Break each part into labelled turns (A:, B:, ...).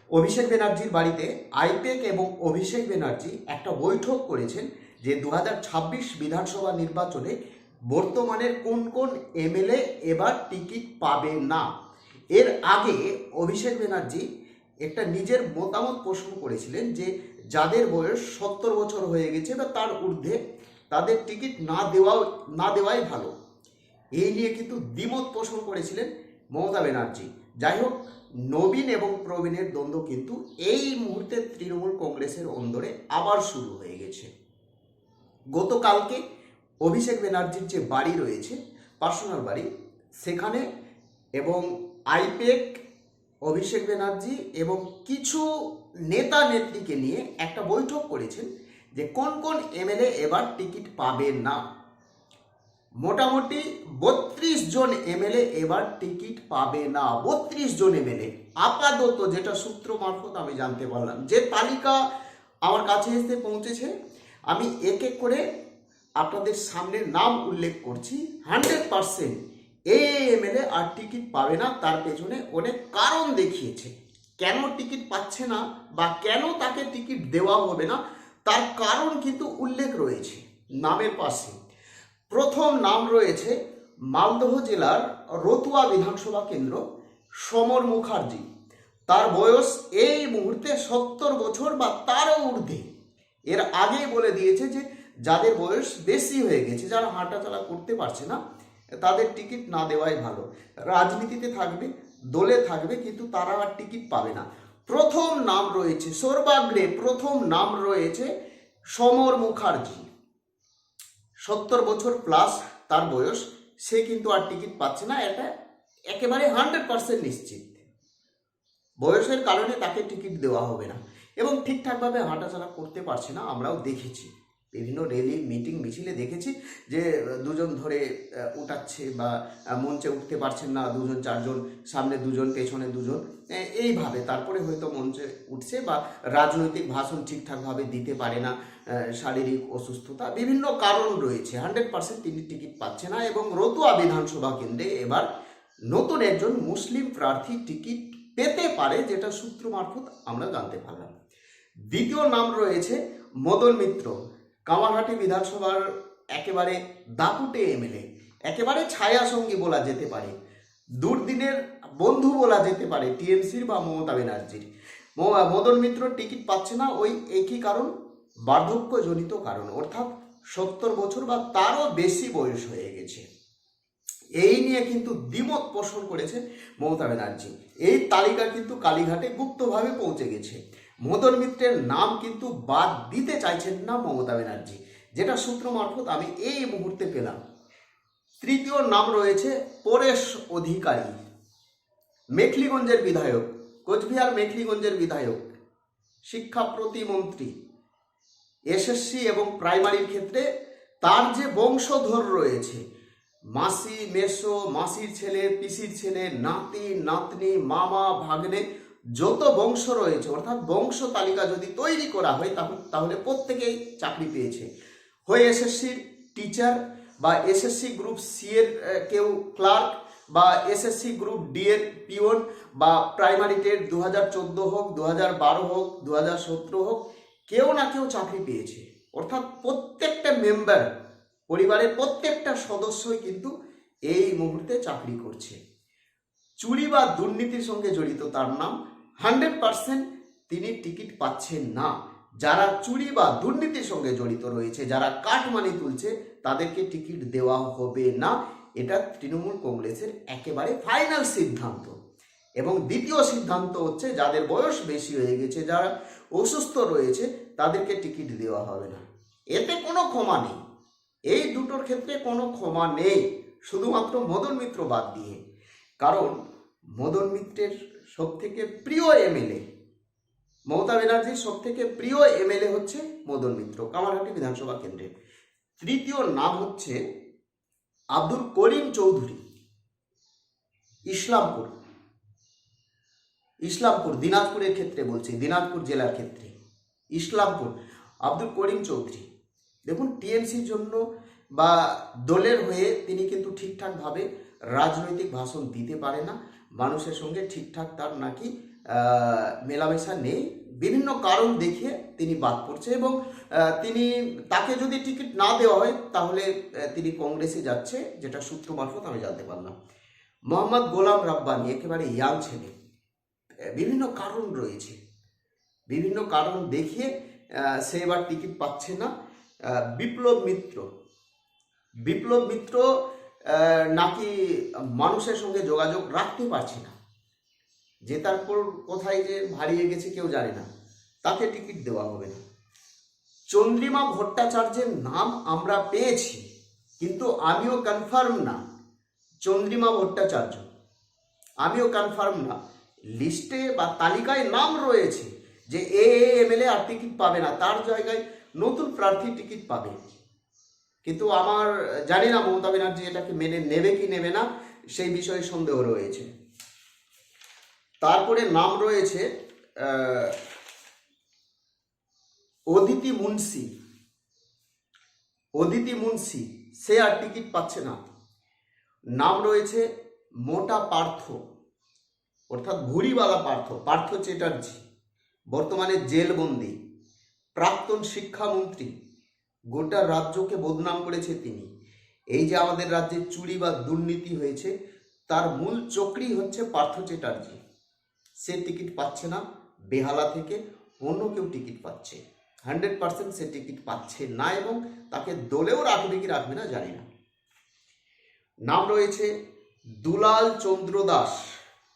A: অভিষেক ব্যানার্জির বাড়িতে আইপ্যাক এবং অভিষেক ব্যানার্জি একটা বৈঠক করেছেন যে 2026 বিধানসভা নির্বাচনে বর্তমানের কোন কোন এমএলএ এবার টিকিট পাবে না। এর আগে অভিষেক ব্যানার্জি একটা নিজের মতামত পোষণ করেছিলেন যে যাদের বয়স 70 বছর হয়ে গেছে বা তার ঊর্ধ্বে তাদের টিকিট না দেওয়াই ভালো। এই নিয়ে কিন্তু দ্বিমত পোষণ করেছিলেন মমতা ব্যানার্জি। যাই হোক, নবীন এবং প্রবীণের দ্বন্দ্ব কিন্তু এই মুহূর্তে তৃণমূল কংগ্রেসের অন্দরে আবার শুরু হয়ে গেছে। গতকালকে অভিষেক ব্যানার্জির যে বাড়ি রয়েছে, পার্সোনাল বাড়ি, সেখানে এবং আইপ্যাক, অভিষেক ব্যানার্জি এবং কিছু নেতা নেত্রীকে নিয়ে একটা বৈঠক করেছেন যে কোন কোন এমএলএ এবার টিকিট পাবে না। মোটামুটি 32 জন এমএলএ এবার টিকিট পাবে না। 32 জন এমএলএ আপাতত, যেটা সূত্র মারফত আমি জানতে পারলাম, যে তালিকা আমার কাছে এসে পৌঁছেছে, আমি এক এক করে আপনাদের সামনে নাম উল্লেখ করছি। 100% এই এমএলএ আর টিকিট পাবে না। তার পেছনে অনেক কারণ দেখিয়েছে। কেন টিকিট পাচ্ছে না বা কেন তাকে টিকিট দেওয়া হবে না, তার কারণ কিন্তু উল্লেখ রয়েছে নামের পাশে। প্রথম নাম রয়েছে মালদহ জেলার রতুয়া বিধানসভা কেন্দ্র সমর মুখার্জি। তার বয়স এই মুহূর্তে 70 বছর বা তারও ঊর্ধ্বে। এর আগেই বলে দিয়েছে যে যাদের বয়স বেশি হয়ে গেছে, যারা হাঁটাচলা করতে পারছে না, তাদের টিকিট না দেওয়াই ভালো। রাজনীতিতে থাকবে, দলে থাকবে, কিন্তু তারা আর টিকিট পাবে না। প্রথম নাম রয়েছে, সর্বাগ্রে প্রথম নাম রয়েছে সমর মুখার্জি। 70 বছর প্লাস তার বয়স, সে কিন্তু আর টিকিট পাচ্ছে না। এটা একেবারে 100% নিশ্চিত। বয়সের কারণে তাকে টিকিট দেওয়া হবে না এবং ঠিকঠাকভাবে হাঁটাচলা করতে পারছে না। আমরাও দেখেছি, বিভিন্ন র্যালি, মিটিং, মিছিলে দেখেছি যে দুজন ধরে উঠাচ্ছে বা মঞ্চে উঠতে পারছেন না, দুজন চারজন, সামনে দুজন, পেছনে দুজন, এইভাবে তারপরে হয়তো মঞ্চে উঠছে বা রাজনৈতিক ভাষণ ঠিকঠাকভাবে দিতে পারে না, শারীরিক অসুস্থতা, বিভিন্ন কারণ রয়েছে। 100% তিনি টিকিট পাচ্ছে না এবং রতুয়া বিধানসভা কেন্দ্রে এবার নতুন একজন মুসলিম প্রার্থী টিকিট পেতে পারে, যেটা সূত্র মারফত আমরা জানতে পারলাম। দ্বিতীয় নাম রয়েছে মদন মিত্র, কামারহাটি বিধানসভার একেবারে দাপুটে এমএলএ, একেবারে ছায়া সঙ্গী বলা যেতে পারে, দুর্দিনের বন্ধু বলা যেতে পারে টিএমসির বা মমতা ব্যানার্জির। মদন মিত্র টিকিট পাচ্ছে না, ওই একই কারণ, বার্ধক্যজনিত কারণ, অর্থাৎ 70 বছর বা তারও বেশি বয়স হয়ে গেছে। এই নিয়ে কিন্তু দ্বিমত পোষণ করেছে মমতা ব্যানার্জি। এই তালিকা কিন্তু কালীঘাটে গুপ্তভাবে পৌঁছে গেছে। মদন মিত্রের নাম কিন্তু বাদ দিতে চাইছেন না মমতা ব্যানার্জি, যেটা সূত্র মারফত আমি এই মুহূর্তে পেলাম। তৃতীয় নাম রয়েছে পরেশ অধিকারী, মেখলিগঞ্জের বিধায়ক, কোচবিহার মেখলিগঞ্জের বিধায়ক, শিক্ষা প্রতিমন্ত্রী। এসএসসি এবং প্রাইমারির ক্ষেত্রে তার যে বংশধর রয়েছে, মাসি, মেসো, মাসির ছেলে, পিসির ছেলে, নাতি, নাতনি, মামা, ভাগ্নে, যত বংশ রয়েছে, অর্থাৎ বংশ তালিকা যদি তৈরি করা হয় তাহলে প্রত্যেকেই চাকরি পেয়েছে। হয় এসএসসির টিচার বা এসএসসি গ্রুপ সি এর কেউ ক্লার্ক বা এসএসসি গ্রুপ ডি এর পিওন বা প্রাইমারি টেট 2014 হোক, 2012 হোক, 2017 হোক, কেউ না কেউ চাকরি পেয়েছে। অর্থাৎ প্রত্যেকটা মেম্বার, পরিবারের প্রত্যেকটা সদস্যই কিন্তু এই মুহূর্তে চাকরি করছে। চুরি বা দুর্নীতির সঙ্গে জড়িত তার নাম। 100% তিনি টিকিট পাচ্ছেন না। যারা চুরি বা দুর্নীতির সঙ্গে জড়িত রয়েছে, যারা কাটমানি তুলছে, তাদেরকে টিকিট দেওয়া হবে না। এটা তৃণমূল কংগ্রেসের একেবারে ফাইনাল সিদ্ধান্ত। এবং দ্বিতীয় সিদ্ধান্ত হচ্ছে যাদের বয়স বেশি হয়ে গেছে, যারা অসুস্থ রয়েছে, তাদেরকে টিকিট দেওয়া হবে না। এতে কোনো ক্ষমা নেই, এই দুটোর ক্ষেত্রে কোনো ক্ষমা নেই, শুধুমাত্র মদন মিত্র বাদ দিয়ে। কারণ মদন মিত্রের সব থেকে প্রিয় এমএলএ, মমতা ব্যানার্জির সব থেকে প্রিয় এমএলএ হচ্ছে মদন মিত্র, কামারহাটি বিধানসভা কেন্দ্রে। তৃতীয় নাম হচ্ছে আব্দুল করিম চৌধুরী, ইসলামপুর দিনাজপুরের ক্ষেত্রে বলছি, দিনাজপুর জেলার ক্ষেত্রে ইসলামপুর, আব্দুল করিম চৌধুরী। দেখুন, টিএমসির জন্য বা দলের হয়ে তিনি কিন্তু ঠিকঠাকভাবে রাজনৈতিক ভাষণ দিতে পারে না, মানুষের সঙ্গে ঠিকঠাক তার নাকি মেলামেশা নেই, বিভিন্ন কারণ দেখিয়ে তিনি বাদ পড়ছে এবং তাকে যদি টিকিট না দেওয়া হয় তাহলে তিনি কংগ্রেসে যাচ্ছে, যেটা সূত্র মারফত আমি জানতে পারলাম। মোহাম্মদ গোলাম রাব্বানি একেবারে ইয়াং ছেলে, বিভিন্ন কারণ রয়েছে, বিভিন্ন কারণ দেখিয়ে সে এবার টিকিট পাচ্ছে না। বিপ্লব মিত্র নাকি মানুষের সঙ্গে যোগাযোগ রাখতে পারছে না, যে তারপর কোথায় যে হারিয়ে গেছে কেউ জানে না, তাকে টিকিট দেওয়া হবে না। চন্দ্রিমা ভট্টাচার্যের নাম আমরা পেয়েছি, কিন্তু আমিও কনফার্ম না চন্দ্রিমা ভট্টাচার্য, আমিও কনফার্ম না। লিস্টে বা তালিকায় নাম রয়েছে যে এমএলএ আর টিকিট পাবে না, তার জায়গায় নতুন প্রার্থী টিকিট পাবে, কিন্তু আমার জানি না মমতা ব্যানার্জি এটাকে মেনে নেবে কি নেবে না, সেই বিষয়ে সন্দেহ রয়েছে। তারপরে নাম রয়েছে অদিতি মুন্সি, সে আর টিকিট পাচ্ছে না। নাম রয়েছে মোটা পার্থ, অর্থাৎ ভুড়িওয়ালা পার্থ চ্যাটার্জি, বর্তমানে জেলবন্দি, প্রাক্তন শিক্ষামন্ত্রী, গোটা রাজ্যকে বদনাম করেছে তিনি। এই যে আমাদের রাজ্যে চুরি বা দুর্নীতি হয়েছে, তার মূল চক্রী হচ্ছে পার্থ চ্যাটার্জি। সে টিকিট পাচ্ছে না, বেহালা থেকে অন্য কেউ টিকিট পাচ্ছে, 100% সে টিকিট পাচ্ছে না এবং তাকে দলেও রাখবে কি রাখবে না জানি না। নাম রয়েছে দুলাল চন্দ্র দাস,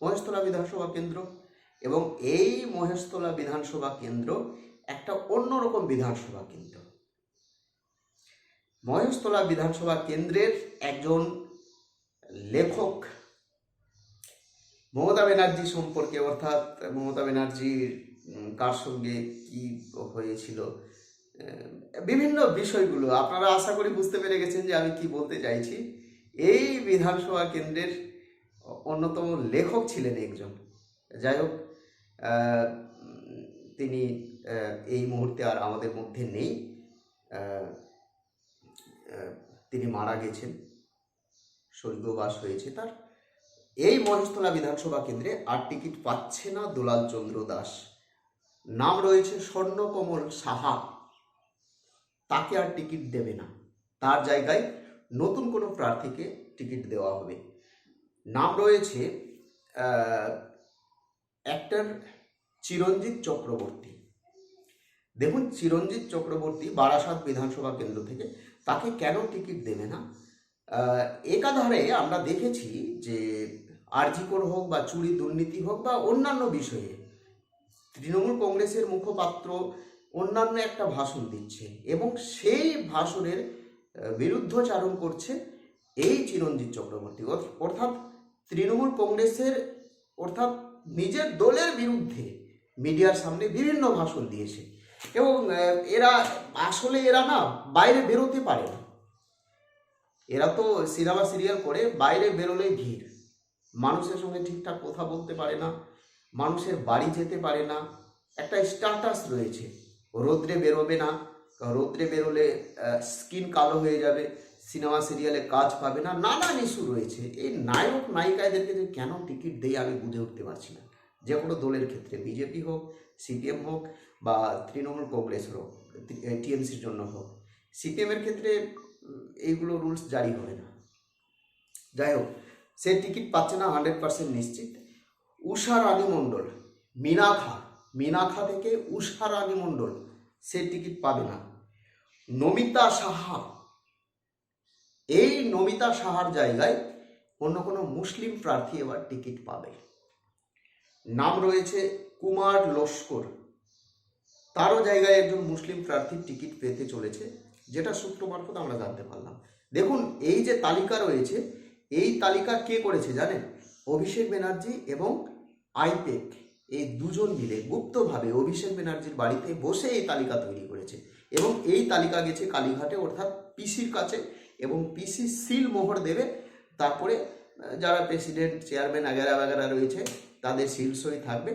A: মহেশতলা বিধানসভা কেন্দ্র, এবং এই মহেশতলা বিধানসভা কেন্দ্র একটা অন্যরকম বিধানসভা কেন্দ্র। মহেশতলা বিধানসভা কেন্দ্রের একজন লেখক মমতা ব্যানার্জি সম্পর্কে, অর্থাৎ মমতা ব্যানার্জির কার সঙ্গে কি হয়েছিল, বিভিন্ন বিষয়গুলো আপনারা আশা করি বুঝতে পেরে গেছেন যে আমি কি বলতে চাইছি। এই বিধানসভা কেন্দ্রের অন্যতম লেখক ছিলেন একজন, যাই হোক তিনি এই মুহূর্তে আর আমাদের মধ্যে নেই, তিনি মারা গেছেন, স্বর্গবাস হয়েছে তার। এই মহেশতলা বিধানসভা কেন্দ্রে আর টিকিট পাচ্ছে না দুলাল চন্দ্র দাস। নাম রয়েছে স্বর্ণকমল সাহা, তাকে আর টিকিট দেবে না, তার জায়গায় নতুন কোনো প্রার্থীকে টিকিট দেওয়া হবে। নাম রয়েছে অ্যাক্টর চিরঞ্জিত চক্রবর্তী। দেখুন, চিরঞ্জিত চক্রবর্তী বারাসাত বিধানসভা কেন্দ্র থেকে, তাকে কেন টিকিট দেবে না? একাধারে আমরা দেখেছি যে আরজিকর হোক বা চুরি দুর্নীতি হোক বা অন্যান্য বিষয়ে তৃণমূল কংগ্রেসের মুখপাত্র অন্যান্য একটা ভাষণ দিচ্ছে এবং সেই ভাষণের বিরুদ্ধচারণ করছে এই চিরঞ্জিত চক্রবর্তী, অর্থাৎ তৃণমূল কংগ্রেসের, অর্থাৎ নিজের দলের বিরুদ্ধে মিডিয়ার সামনে বিভিন্ন ভাষণ দিয়েছে এবং এরা না বাইরে বেরোতে পারে না। এরা তো সিনেমা সিরিয়াল করে, বাইরে বেরোলেই ভিড়, মানুষের সঙ্গে ঠিকঠাক কথা বলতে পারে না, মানুষের বাড়ি যেতে পারে না, একটা স্ট্যাটাস রয়েছে, রোদ্রে বেরোবে না, রোদ্রে বেরোলে স্কিন কালো হয়ে যাবে, সিনেমা সিরিয়ালে কাজ পাবে না, নানান ইস্যু রয়েছে। এই নায়ক নায়িকাদেরকে যে কেন টিকিট দেয় আমি বুঝে উঠতে পারছি না, যে কোনো দলের ক্ষেত্রে, বিজেপি হোক, সিপিএম হোক বা তৃণমূল কংগ্রেস হোক, টিএমসির জন্য হোক। সিপিএমের ক্ষেত্রে এইগুলো রুলস জারি হবে না। যাই হোক, সে টিকিট পাচ্ছে না 100% নিশ্চিত। উষা রানী মণ্ডল, মিনাখা থেকে উষা রানী মণ্ডল, সে টিকিট পাবে না। নমিতা সাহা, এই নমিতা সাহার জায়গায় অন্য কোনো মুসলিম প্রার্থী এবার টিকিট পাবে। নাম রয়েছে কুমার লস্কর, তারও জায়গায় একজন মুসলিম প্রার্থী টিকিট পেতে চলেছে, যেটা সূত্র মারফত আমরা জানতে পারলাম। দেখুন, এই যে তালিকা রয়েছে, এই তালিকা কে করেছে জানেন? অভিষেক ব্যানার্জি এবং আইপেক, এই দুজন মিলে গুপ্তভাবে অভিষেক ব্যানার্জির বাড়িতে বসে এই তালিকা তৈরি করেছে এবং এই তালিকা গেছে কালীঘাটে, অর্থাৎ পিসির কাছে, এবং পিসি সিল মোহর দেবে। তারপরে যারা প্রেসিডেন্ট, চেয়ারম্যান আগারা রয়েছে তাদের সিল সই থাকবে।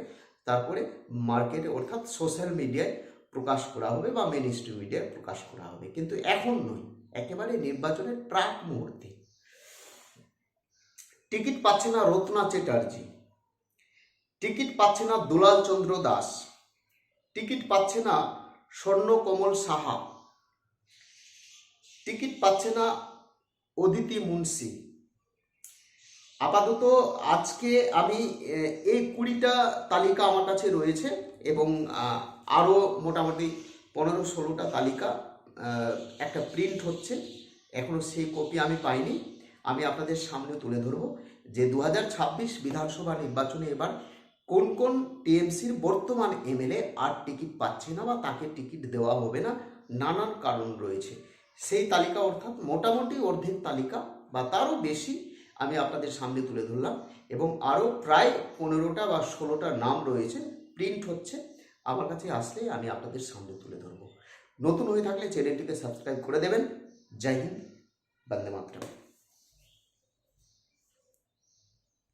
A: তারপরে মার্কেটে, অর্থাৎ সোশ্যাল মিডিয়ায় প্রকাশ করা হবে বা মেন স্ট্রিম মিডিয়ায় প্রকাশ করা হবে, কিন্তু এখন নয়, একেবারে নির্বাচনের প্রাক মুহূর্তে। টিকিট পাচ্ছে না রত্না চ্যাটার্জি, টিকিট পাচ্ছে না দুলাল চন্দ্র দাস, টিকিট পাচ্ছে না স্বর্ণকমল সাহা, টিকিট পাচ্ছে না অদিতি মুন্সি। আপাতত আজকে আমি এই 20টা তালিকা আমার কাছে রয়েছে এবং আরও মোটামুটি 15-16টা তালিকা একটা প্রিন্ট হচ্ছে, এখনও সেই কপি আমি পাইনি। আমি আপনাদের সামনে তুলে ধরব যে 2026 বিধানসভা নির্বাচনে এবার কোন কোন টিএমসির বর্তমান এমএলএ আর টিকিট পাচ্ছে না বা তাকে টিকিট দেওয়া হবে না, নানান কারণ রয়েছে। সেই তালিকা অর্থাৎ মোটামুটি অর্ধেক তালিকা বা তারও বেশি আমি আপনাদের সামনে তুলে ধরলাম এবং আরও প্রায় 15টা বা 16টা নাম রয়েছে, প্রিন্ট হচ্ছে। আমার কাছে আসলে আমি আপনাদের সামনে তুলে ধরব। নতুন হয়ে থাকলে চ্যানেলটিকে সাবস্ক্রাইব করে দেবেন। জয় হিন্দ, বন্দে মাতরম।